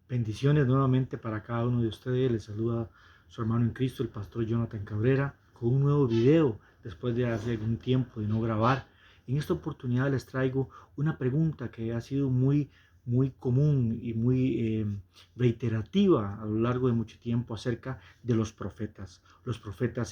Bendiciones nuevamente para cada uno de ustedes. Les saluda su hermano en Cristo, el pastor Jonathan Cabrera, con un nuevo video después de hace algún tiempo de no grabar. En esta oportunidad les traigo una pregunta que ha sido muy común y muy reiterativa a lo largo de mucho tiempo acerca de los profetas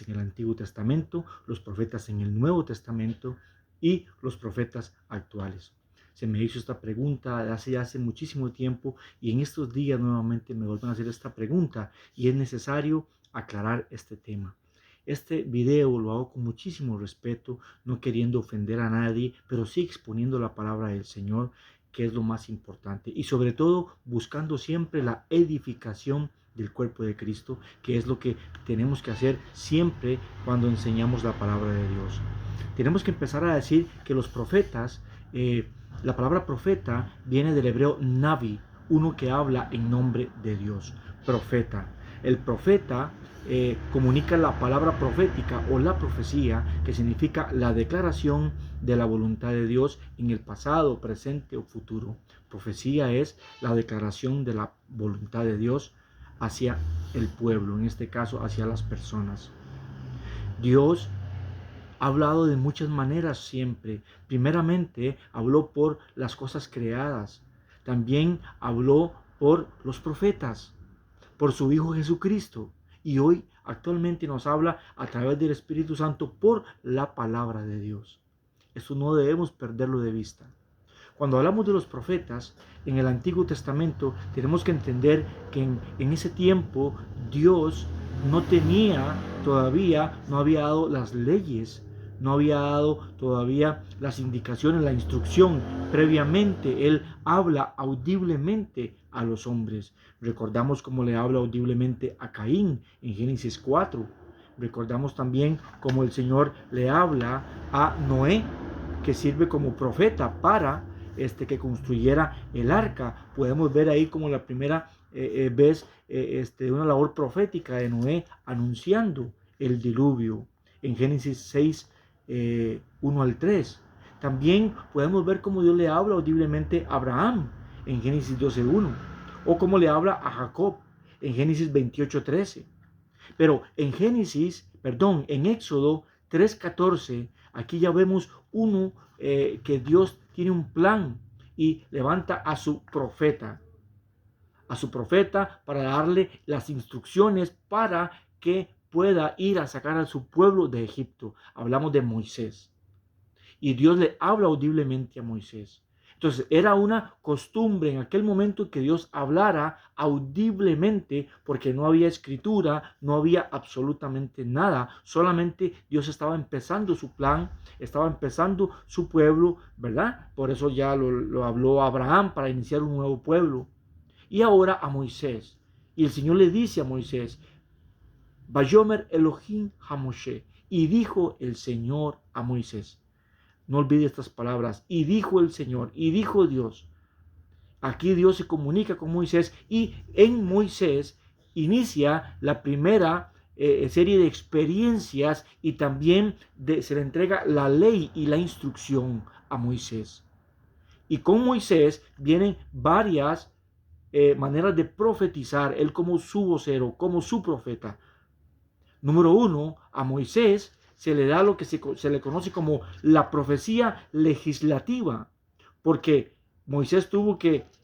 en el Antiguo Testamento, los profetas en el Nuevo Testamento y los profetas actuales. Se me hizo esta pregunta hace muchísimo tiempo y en estos días nuevamente me vuelven a hacer esta pregunta y es necesario aclarar este tema. Este video lo hago con muchísimo respeto, no queriendo ofender a nadie, pero sí exponiendo la palabra del Señor, que es lo más importante, y sobre todo buscando siempre la edificación del cuerpo de Cristo, que es lo que tenemos que hacer siempre cuando enseñamos la palabra de Dios. Tenemos que empezar a decir que los profetas, la palabra profeta viene del hebreo navi, uno que habla en nombre de Dios, profeta. El profeta comunica la palabra profética o la profecía, que significa la declaración de la voluntad de Dios en el pasado, presente o futuro. Profecía es la declaración de la voluntad de Dios hacia el pueblo, en este caso hacia las personas. Dios ha hablado de muchas maneras siempre. Primeramente habló por las cosas creadas. También habló por los profetas, por su Hijo Jesucristo. Y hoy actualmente nos habla a través del Espíritu Santo por la palabra de Dios. Eso no debemos perderlo de vista. Cuando hablamos de los profetas en el Antiguo Testamento, tenemos que entender que en ese tiempo Dios no había dado las leyes, no había dado todavía las indicaciones, la instrucción. Previamente Él habla audiblemente a los hombres. Recordamos cómo le habla audiblemente a Caín en Génesis 4. Recordamos también cómo el Señor le habla a Noé, que sirve como profeta para que construyera el arca. Podemos ver ahí como la primera vez una labor profética de Noé anunciando el diluvio en Génesis 6, 1 al 3. También podemos ver cómo Dios le habla audiblemente a Abraham en Génesis 12:1, o cómo le habla a Jacob en Génesis 28:13. Pero en Éxodo 3:14, aquí ya vemos que Dios tiene un plan y levanta a su profeta para darle las instrucciones para que pueda ir a sacar a su pueblo de Egipto. Hablamos de Moisés. Y Dios le habla audiblemente a Moisés. Entonces era una costumbre en aquel momento que Dios hablara audiblemente, porque no había escritura, no había absolutamente nada. Solamente Dios estaba empezando su plan, estaba empezando su pueblo, ¿verdad? Por eso ya lo habló a Abraham para iniciar un nuevo pueblo. Y ahora a Moisés. Y el Señor le dice a Moisés: Vayomer Elohim HaMoshe. Y dijo el Señor a Moisés. No olvide estas palabras. Y dijo el Señor, y dijo Dios. Aquí Dios se comunica con Moisés y en Moisés inicia la primera serie de experiencias y también se le entrega la ley y la instrucción a Moisés. Y con Moisés vienen varias maneras de profetizar, él como su vocero, como su profeta. Número 1, a Moisés se le da lo que se le conoce como la profecía legislativa, porque Moisés tuvo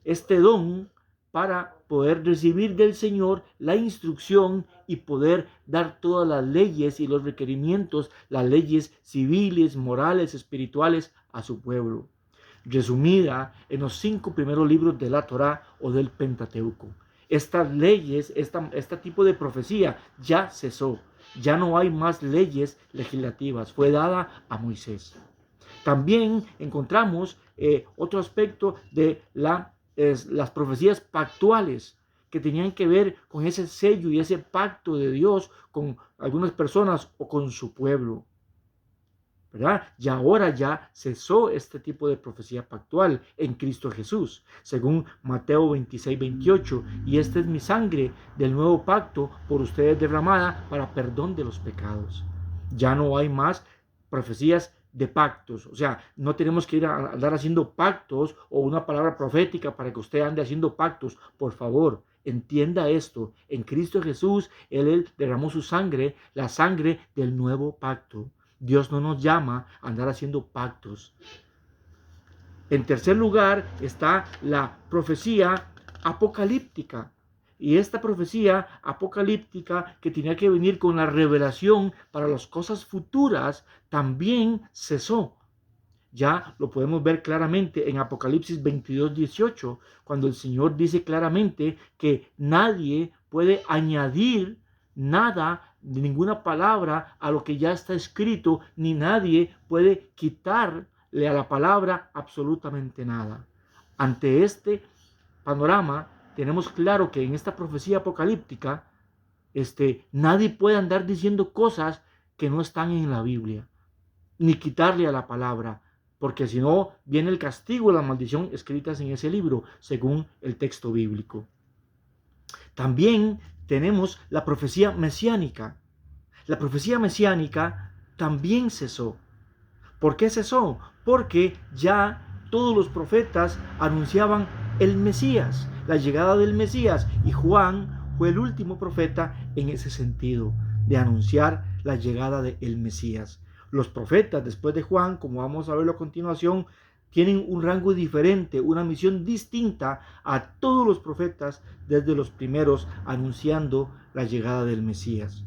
este don para poder recibir del Señor la instrucción y poder dar todas las leyes y los requerimientos, las leyes civiles, morales, espirituales a su pueblo, resumida en los 5 primeros libros de la Torá o del Pentateuco. Estas leyes, este tipo de profecía ya cesó. Ya no hay más leyes legislativas. Fue dada a Moisés. También encontramos otro aspecto de las profecías pactuales, que tenían que ver con ese sello y ese pacto de Dios con algunas personas o con su pueblo, ¿verdad? Y ahora ya cesó este tipo de profecía pactual en Cristo Jesús, según Mateo 26:28. Y esta es mi sangre del nuevo pacto por ustedes derramada para perdón de los pecados. Ya no hay más profecías de pactos. O sea, no tenemos que ir a andar haciendo pactos o una palabra profética para que usted ande haciendo pactos. Por favor, entienda esto. En Cristo Jesús, Él derramó su sangre, la sangre del nuevo pacto. Dios no nos llama a andar haciendo pactos. En tercer lugar está la profecía apocalíptica. Y esta profecía apocalíptica que tenía que venir con la revelación para las cosas futuras también cesó. Ya lo podemos ver claramente en Apocalipsis 22:18, cuando el Señor dice claramente que nadie puede añadir nada, ninguna palabra a lo que ya está escrito, ni nadie puede quitarle a la palabra absolutamente nada. Ante este panorama, tenemos claro que en esta profecía apocalíptica, nadie puede andar diciendo cosas que no están en la Biblia, ni quitarle a la palabra, porque si no, viene el castigo y la maldición escritas en ese libro, según el texto bíblico. También tenemos la profecía mesiánica. La profecía mesiánica también cesó. ¿Por qué cesó? Porque ya todos los profetas anunciaban el Mesías, la llegada del Mesías, y Juan fue el último profeta en ese sentido, de anunciar la llegada del Mesías. Los profetas después de Juan, como vamos a verlo a continuación, tienen un rango diferente, una misión distinta a todos los profetas desde los primeros anunciando la llegada del Mesías.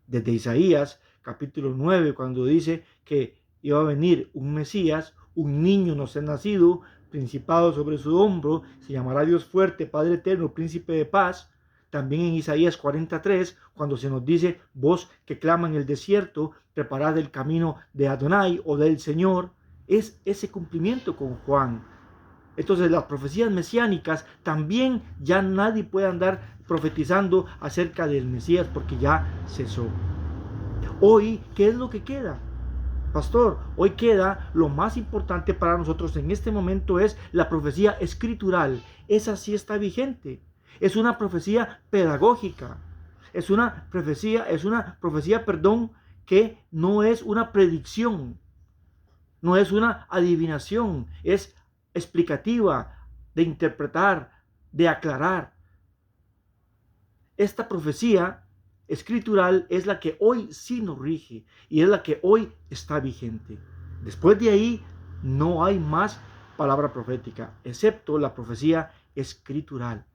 Desde Isaías capítulo 9, cuando dice que iba a venir un Mesías, un niño nos ha nacido, principado sobre su hombro, se llamará Dios fuerte, Padre eterno, príncipe de paz. También en Isaías 43, cuando se nos dice, voz que clama en el desierto, preparad el camino de Adonai o del Señor, es ese cumplimiento con Juan. Entonces las profecías mesiánicas también ya nadie puede andar profetizando acerca del Mesías porque ya cesó. Hoy, ¿qué es lo que queda? Pastor, hoy queda lo más importante para nosotros en este momento es la profecía escritural. Esa sí está vigente. Es una profecía pedagógica. Es una profecía, que no es una predicción. No es una adivinación. Es explicativa, de interpretar, de aclarar. Esta profecía escritural es la que hoy sí nos rige y es la que hoy está vigente. Después de ahí no hay más palabra profética, excepto la profecía escritural.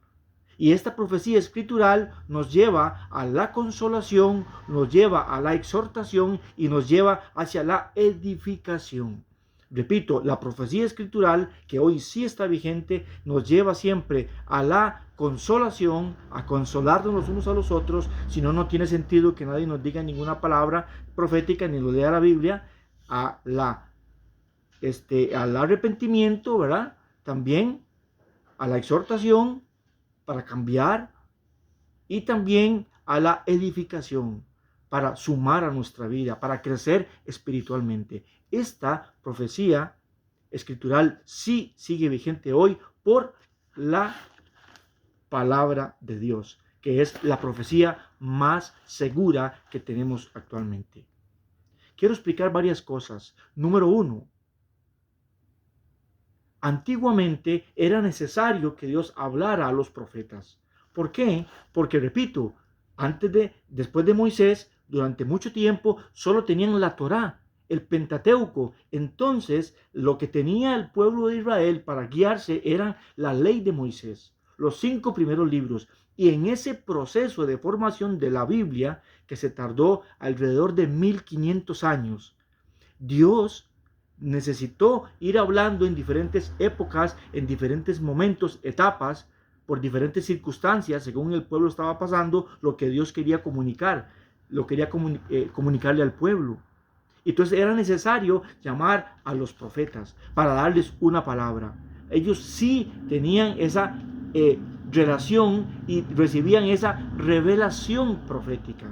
Y esta profecía escritural nos lleva a la consolación, nos lleva a la exhortación y nos lleva hacia la edificación. Repito, la profecía escritural, que hoy sí está vigente, nos lleva siempre a la consolación, a consolarnos los unos a los otros. Si no, no tiene sentido que nadie nos diga ninguna palabra profética ni lo lea la Biblia, al arrepentimiento, ¿verdad? También a la exhortación para cambiar y también a la edificación para sumar a nuestra vida, para crecer espiritualmente. Esta profecía escritural sí sigue vigente hoy por la palabra de Dios, que es la profecía más segura que tenemos actualmente. Quiero explicar varias cosas. Número 1. Antiguamente era necesario que Dios hablara a los profetas. ¿Por qué? Porque, repito, después de Moisés, durante mucho tiempo, solo tenían la Torá, el Pentateuco. Entonces, lo que tenía el pueblo de Israel para guiarse era la ley de Moisés, los 5 primeros libros. Y en ese proceso de formación de la Biblia, que se tardó alrededor de 1500 años, Dios necesitó ir hablando en diferentes épocas, en diferentes momentos, etapas, por diferentes circunstancias, según el pueblo estaba pasando, lo que Dios quería comunicar, lo quería comunicarle al pueblo. Entonces era necesario llamar a los profetas para darles una palabra. Ellos sí tenían esa relación y recibían esa revelación profética.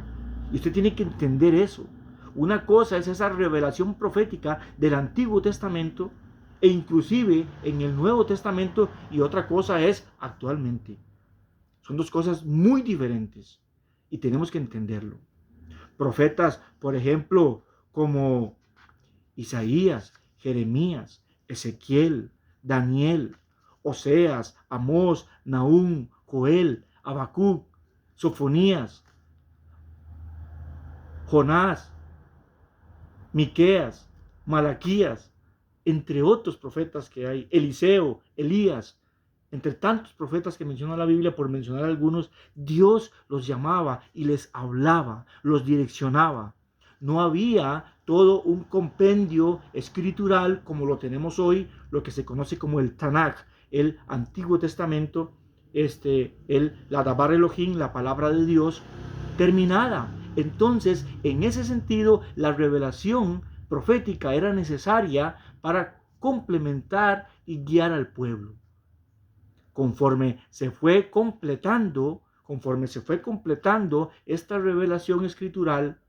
Y usted tiene que entender eso. Una cosa es esa revelación profética del Antiguo Testamento e inclusive en el Nuevo Testamento, y otra cosa es actualmente. Son dos cosas muy diferentes y tenemos que entenderlo. Profetas, por ejemplo, como Isaías, Jeremías, Ezequiel, Daniel, Oseas, Amós, Nahum, Joel, Habacuc, Sofonías, Jonás, Miqueas, Malaquías, entre otros profetas que hay, Eliseo, Elías, entre tantos profetas que menciona la Biblia, por mencionar algunos, Dios los llamaba y les hablaba, los direccionaba. No había todo un compendio escritural como lo tenemos hoy, lo que se conoce como el Tanakh, el Antiguo Testamento, la Dabar Elohim, la palabra de Dios, terminada. Entonces, en ese sentido, la revelación profética era necesaria para complementar y guiar al pueblo. Conforme se fue completando esta revelación escritural,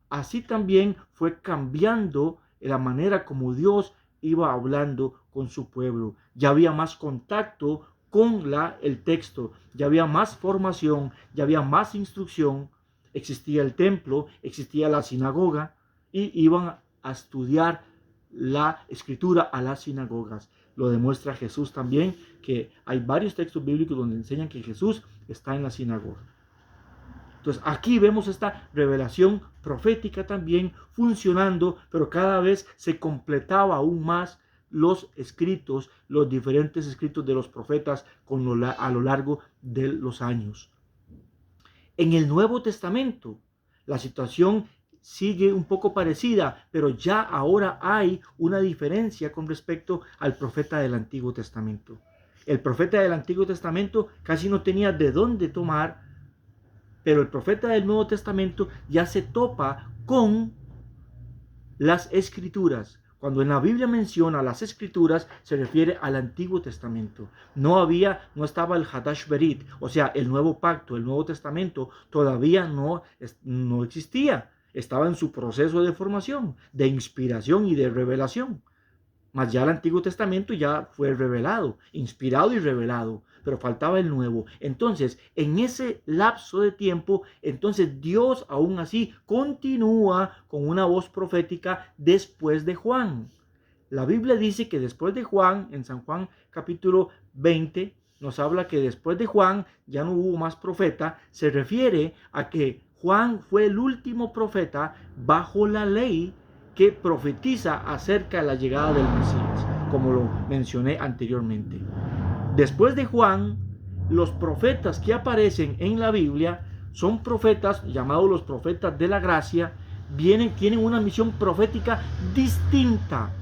así también fue cambiando la manera como Dios iba hablando con su pueblo. Ya había más contacto con el texto, ya había más formación, ya había más instrucción. Existía el templo, existía la sinagoga y iban a estudiar la escritura a las sinagogas. Lo demuestra Jesús también, que hay varios textos bíblicos donde enseñan que Jesús está en la sinagoga. Entonces aquí vemos esta revelación profética también funcionando, pero cada vez se completaba aún más los escritos, los diferentes escritos de los profetas a lo largo de los años. En el Nuevo Testamento la situación sigue un poco parecida, pero ya ahora hay una diferencia con respecto al profeta del Antiguo Testamento. El profeta del Antiguo Testamento casi no tenía de dónde tomar, pero el profeta del Nuevo Testamento ya se topa con las Escrituras. Cuando en la Biblia menciona las Escrituras, se refiere al Antiguo Testamento. No estaba el Hadash Berit, o sea, el Nuevo Pacto, el Nuevo Testamento, todavía no existía. Estaba en su proceso de formación, de inspiración y de revelación. Mas ya el Antiguo Testamento ya fue revelado, inspirado y revelado, pero faltaba el Nuevo. Entonces, en ese lapso de tiempo, entonces Dios aún así continúa con una voz profética después de Juan. La Biblia dice que después de Juan, en San Juan capítulo 20, nos habla que después de Juan ya no hubo más profeta. Se refiere a que Juan fue el último profeta bajo la ley que profetiza acerca de la llegada del Mesías, como lo mencioné anteriormente. Después de Juan, los profetas que aparecen en la Biblia son profetas llamados los profetas de la gracia, tienen una misión profética distinta.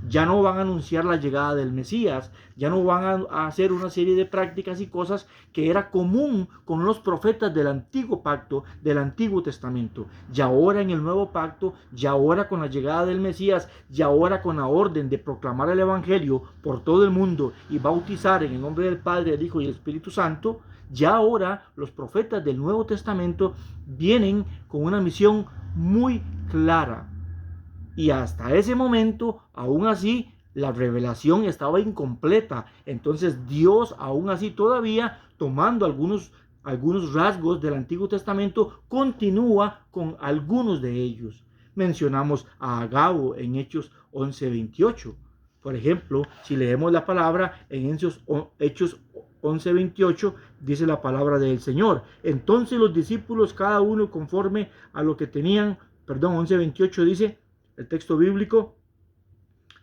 Ya no van a anunciar la llegada del Mesías, ya no van a hacer una serie de prácticas y cosas que era común con los profetas del Antiguo Pacto, del Antiguo Testamento. Y ahora en el Nuevo Pacto, y ahora con la llegada del Mesías, y ahora con la orden de proclamar el Evangelio por todo el mundo y bautizar en el nombre del Padre, del Hijo y del Espíritu Santo, ya ahora los profetas del Nuevo Testamento vienen con una misión muy clara. Y hasta ese momento, aún así, la revelación estaba incompleta. Entonces Dios, aún así, todavía tomando algunos rasgos del Antiguo Testamento, continúa con algunos de ellos. Mencionamos a Agabo en Hechos 11:28. Por ejemplo, si leemos la palabra en Hechos 11:28, dice la palabra del Señor. Entonces los discípulos, cada uno conforme a lo que tenían, 11:28 dice, el texto bíblico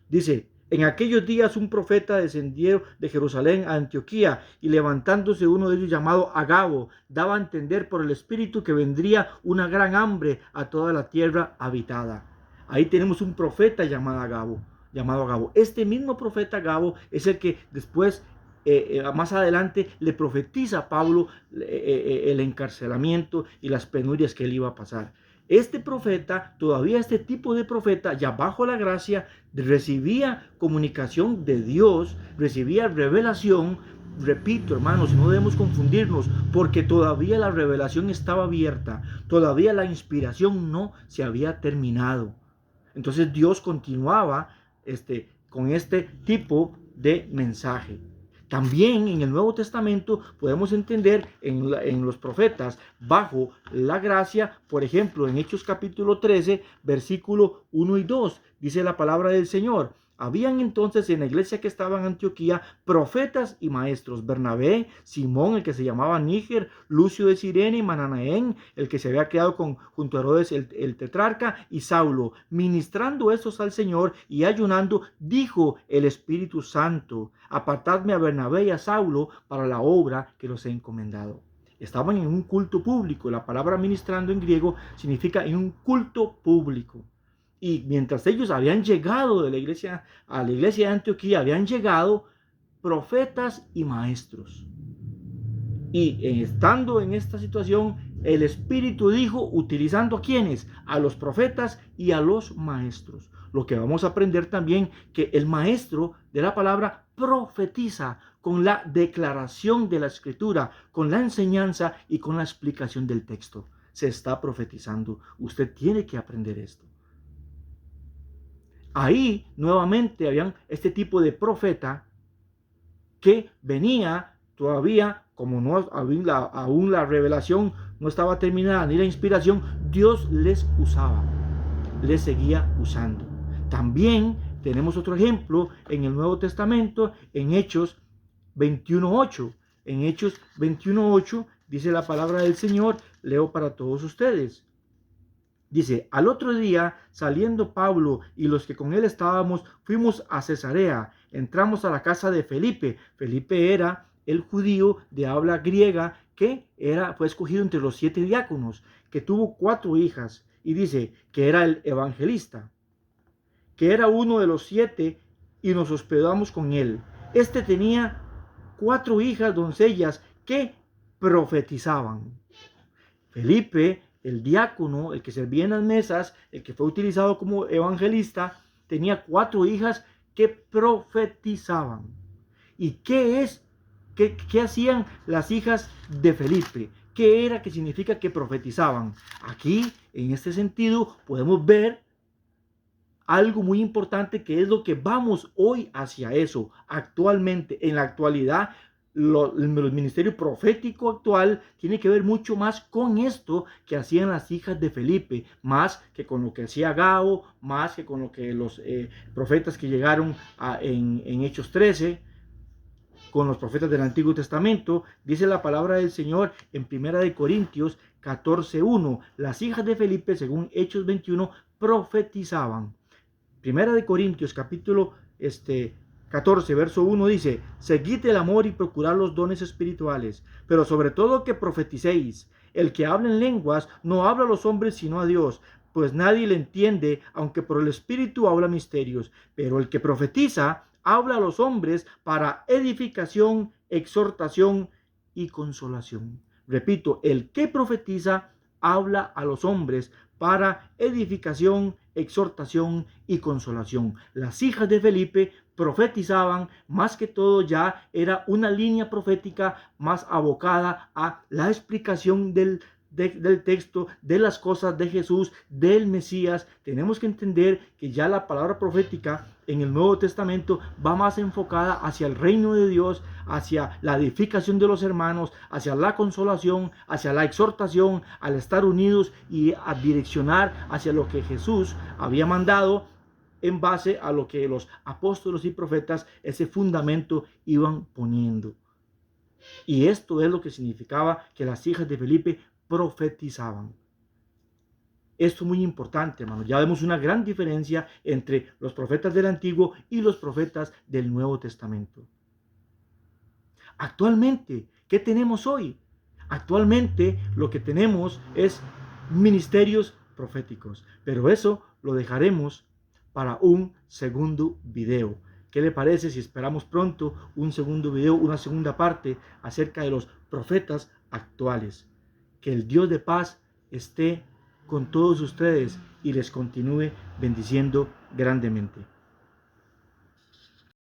dice: en aquellos días un profeta descendió de Jerusalén a Antioquía, y levantándose uno de ellos llamado Agabo, daba a entender por el Espíritu que vendría una gran hambre a toda la tierra habitada. Ahí tenemos un profeta llamado Agabo. Este mismo profeta Agabo es el que después, más adelante, le profetiza a Pablo el encarcelamiento y las penurias que él iba a pasar. Este tipo de profeta, ya bajo la gracia, recibía comunicación de Dios, recibía revelación. Repito, hermanos, no debemos confundirnos, porque todavía la revelación estaba abierta, todavía la inspiración no se había terminado. Entonces Dios continuaba con este tipo de mensaje. También en el Nuevo Testamento podemos entender en los profetas bajo la gracia, por ejemplo, en Hechos capítulo 13, versículo 1 y 2, dice la palabra del Señor. Habían entonces en la iglesia que estaba en Antioquía profetas y maestros: Bernabé, Simón, el que se llamaba Níger, Lucio de Cirene y Mananaén, el que se había quedado junto a Herodes el tetrarca, y Saulo. Ministrando estos al Señor y ayunando, dijo el Espíritu Santo: apartadme a Bernabé y a Saulo para la obra que los he encomendado. Estaban en un culto público. La palabra ministrando en griego significa en un culto público. Y mientras ellos habían llegado de la iglesia a la iglesia de Antioquía, habían llegado profetas y maestros. Y estando en esta situación, el Espíritu dijo, utilizando a quienes, a los profetas y a los maestros. Lo que vamos a aprender también, que el maestro de la palabra profetiza con la declaración de la escritura, con la enseñanza y con la explicación del texto. Se está profetizando. Usted tiene que aprender esto. Ahí nuevamente habían este tipo de profeta que venía todavía, como no aún la revelación no estaba terminada ni la inspiración, Dios les usaba, les seguía usando. También tenemos otro ejemplo en el Nuevo Testamento, en Hechos 21:8. En Hechos 21:8 dice la palabra del Señor, leo para todos ustedes. Dice: al otro día, saliendo Pablo y los que con él estábamos, fuimos a Cesarea. Entramos a la casa de Felipe. Felipe era el judío de habla griega que fue escogido entre los 7 diáconos, que tuvo 4 hijas. Y dice que era el evangelista, que era uno de los 7, y nos hospedamos con él. Este tenía 4 hijas doncellas que profetizaban. Felipe, el diácono, el que servía en las mesas, el que fue utilizado como evangelista, tenía 4 hijas que profetizaban. ¿Y qué hacían las hijas de Felipe? ¿Qué era que significa que profetizaban? Aquí, en este sentido, podemos ver algo muy importante, que es lo que vamos hoy hacia eso. Actualmente, en la actualidad, el ministerio profético actual tiene que ver mucho más con esto que hacían las hijas de Felipe, más que con lo que hacía Gao, más que con lo que los profetas que llegaron en Hechos 13, con los profetas del Antiguo Testamento. Dice la palabra del Señor en 1 Corintios 14:1, las hijas de Felipe, según Hechos 21, profetizaban. 1 Corintios capítulo 14, verso 1 dice: seguid el amor y procurad los dones espirituales, pero sobre todo que profeticéis. El que habla en lenguas no habla a los hombres sino a Dios, pues nadie le entiende, aunque por el Espíritu habla misterios. Pero el que profetiza habla a los hombres para edificación, exhortación y consolación. Repito, el que profetiza habla a los hombres para edificación, exhortación y consolación. Las hijas de Felipe profetizaban, más que todo ya era una línea profética más abocada a la explicación del texto, de las cosas de Jesús, del Mesías. Tenemos que entender que ya la palabra profética en el Nuevo Testamento va más enfocada hacia el reino de Dios, hacia la edificación de los hermanos, hacia la consolación, hacia la exhortación, al estar unidos y a direccionar hacia lo que Jesús había mandado, en base a lo que los apóstoles y profetas, ese fundamento, iban poniendo. Y esto es lo que significaba que las hijas de Felipe profetizaban. Esto es muy importante, hermanos. Ya vemos una gran diferencia entre los profetas del Antiguo y los profetas del Nuevo Testamento. Actualmente, ¿qué tenemos hoy? Actualmente lo que tenemos es ministerios proféticos, pero eso lo dejaremos para un segundo video. ¿Qué le parece si esperamos pronto un segundo video, una segunda parte acerca de los profetas actuales? Que el Dios de paz esté con todos ustedes y les continúe bendiciendo grandemente.